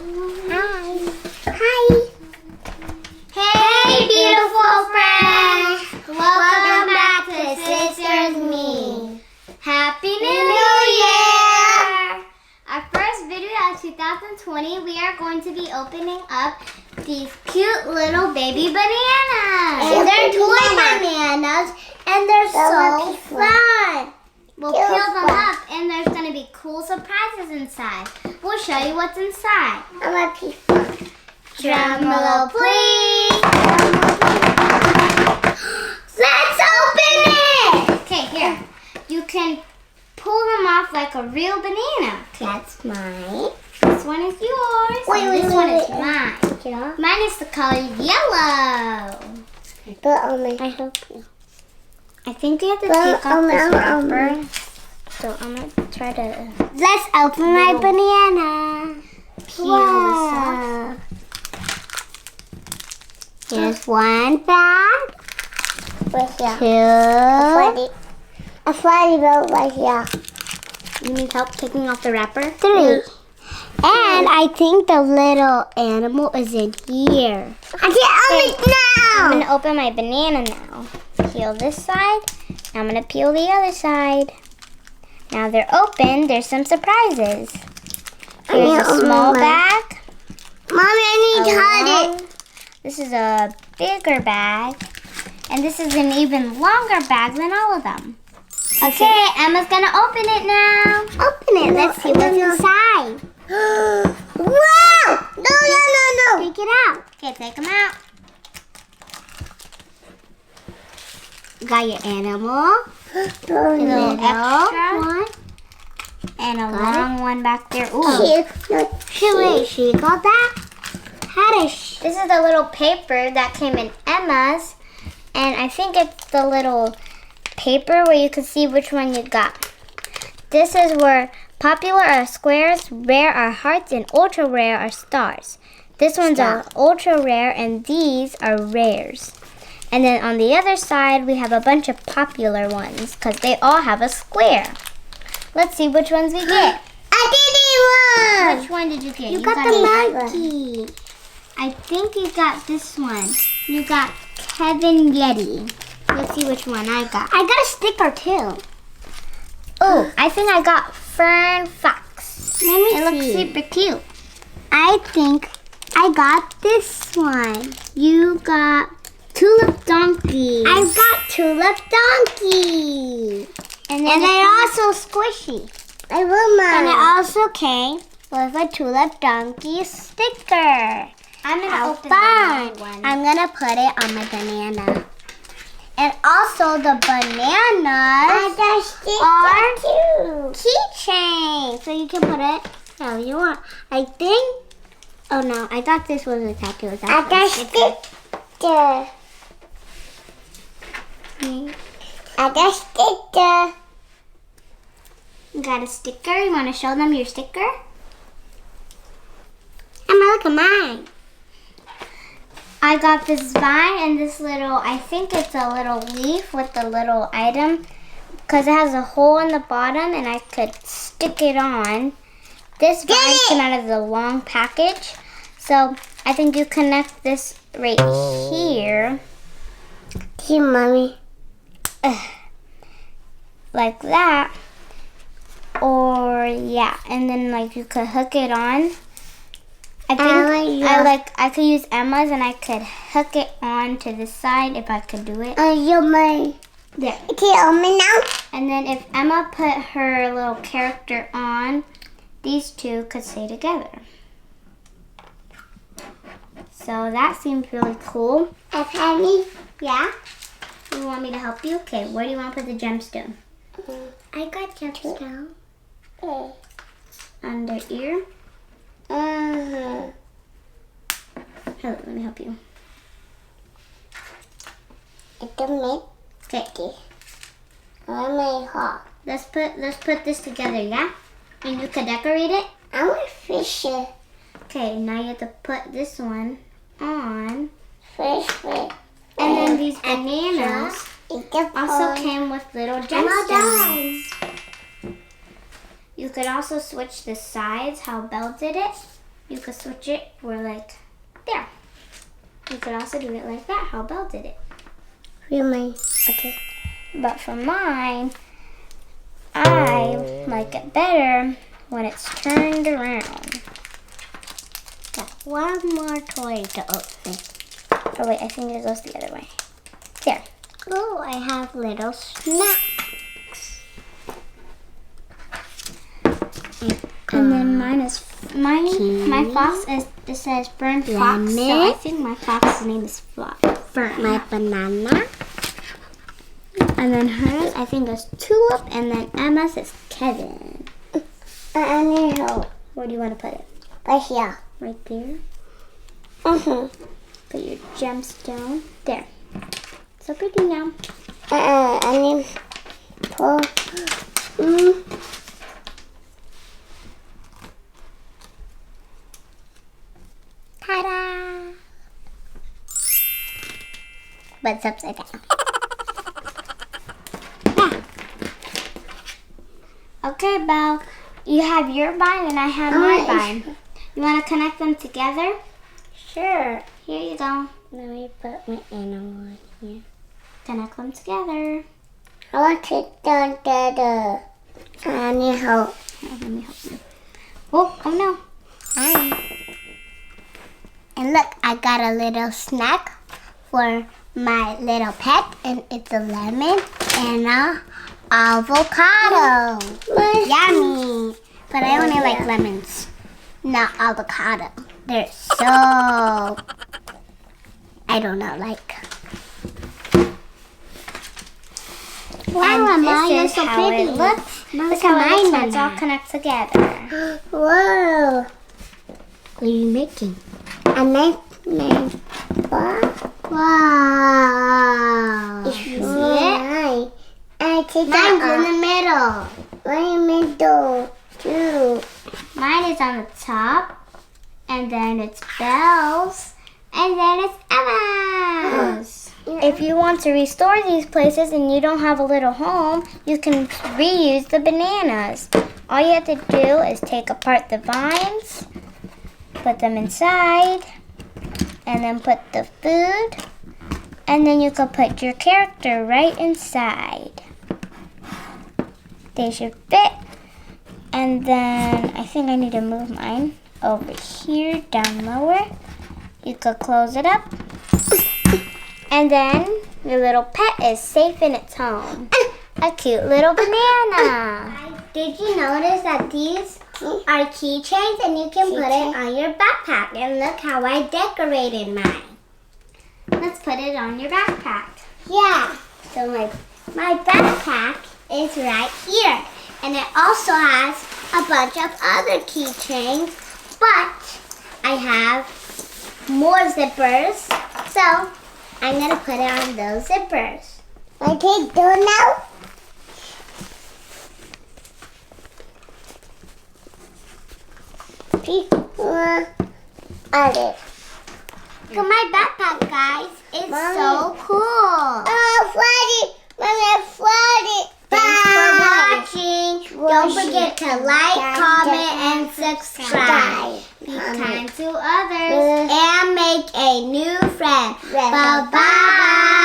Hi. Hi. Hey, beautiful friends. Welcome back to Sisters Me. Happy New Year! Our first video of 2020, we are going to be opening up these cute little baby bananas. And they're toy bananas, and they're so fun. We'll peel them up, and there's going to be cool surprises inside. We'll show you what's inside. I'm a piece of Drum roll, please. Let's open it! Okay, here. You can pull them off like a real banana. Okay. That's mine. This one is yours. Wait, this one is wait. mine. Yeah. Mine is the color yellow. But I hope you. I think you have to take off this wrapper. So I'm going to try to... Let's open my banana. Peel this off. Here's one bag. Right Two. A flatty belt right here. You need help taking off the wrapper? 3. And I think the little animal is in here. I can't open it now. I'm going to open my banana now. Peel this side. Now I'm going to peel the other side. Now they're open. There's some surprises. Here's a small bag. Mommy, I need to hold it. This is a bigger bag. And this is an even longer bag than all of them. Okay, Emma's going to open it now. Open it. Let's see what's inside. Wow! No. Take it out. Okay, take them out. You got your animal. A little extra one. And a long one back there. Ooh. She got that? How does she? This is the little paper that came in Emma's. And I think it's the little paper where you can see which one you got. This is where popular are squares, rare are hearts, and ultra rare are stars. This one's are ultra rare, and these are rares. And then on the other side, we have a bunch of popular ones because they all have a square. Let's see which ones we get. I did it. Which one did you get? You got the monkey. I think you got this one. You got Kevin Yeti. Let's see which one I got. I got a sticker too. Oh, I think I got Fern Fox. Let me It looks see. super cute. I think I got this one. You got Tulip Donkey. I got Tulip Donkey. And And they're also squishy. I love mine. And And it also came with a Tulip Donkey sticker. I'm going to How open fun. the one. I'm going to put it on my banana. And also the bananas are keychains. So you can put it how you want. I think, oh no, I thought this was a tattoo. I got a sticker. I got a sticker. You got a sticker. You want to show them your sticker? Emma, look at mine. I got this vine and this little, I think it's a little leaf with the little item because it has a hole in the bottom and I could stick it on. This vine came out of the long package. So I think you connect this right here. See, Mommy. Like that. Or yeah, and then like you could hook it on. I think I could use Emma's and I could hook it on to this side if I could do it. You're mine. There. Okay, open now. And then if Emma put her little character on, these two could stay together. So that seems really cool. Penny. Yeah? You want me to help you? Okay, where do you want to put the gemstone? I got gemstone. Under ear? Hold on, let me help you. It's a mint. Okay. I'm hot. Let's put this together, yeah? And you can decorate it? I'm a fisher. Okay, now you have to put this one on. Fish. And then these bananas also came with little gemstones. You could also switch the sides, how Belle did it. you could switch it for like there. You could also do it like that, how Belle did it. Really? Okay. But for mine, I like it better when it's turned around. Got one more toy to open. Oh wait, I think it goes the other way. There. Oh, I have little snacks. And then mine is my fox is it says Burnt Fox, so I think my fox's name is Burnt. My banana. And then hers I think is Tulip, and then Emma's is Kevin. I need help. Where do you want to put it? Right here. Right there. Mm-hmm. Put your gemstone there. So pretty now. I need pull. Ta-da! But it's upside down. Okay, Belle. You have your bind and I have my bind. You want to connect them together? Sure. Here you go. Let me put my animal in here. Connect them together. I want to do together. I need help. Oh, let me help you. Oh no. And look, I got a little snack for my little pet, and it's a lemon and a avocado. Yummy! But I only like lemons, not avocado. They're so, I don't know, like. Wow, Emma, you're so pretty. Look how it looks when it's all connect together. Whoa! What are you making? A nice name. Wow! You see it? I take mine's in the middle. Mine middle too. Mine is on the top, and then it's Belle's, and then it's Emma's. If you want to restore these places and you don't have a little home, you can reuse the bananas. All you have to do is take apart the vines, put them inside, and then put the food, and then you can put your character right inside. They should fit. And then I think I need to move mine over here, down lower. You could close it up. And then your little pet is safe in its home. A cute little banana. Did you notice that these are keychains and you can put it on your backpack? And look how I decorated mine. Let's put it on your backpack. Yeah. So my backpack is right here. And it also has a bunch of other keychains. But I have more zippers. So I'm going to put it on those zippers. I take those now. Look at my backpack, guys. It's so cool. Oh, flooded. Mommy, flooded. Thanks for watching. Don't forget to like, comment, and subscribe. Be kind to others. And make a new friend. Bye-bye.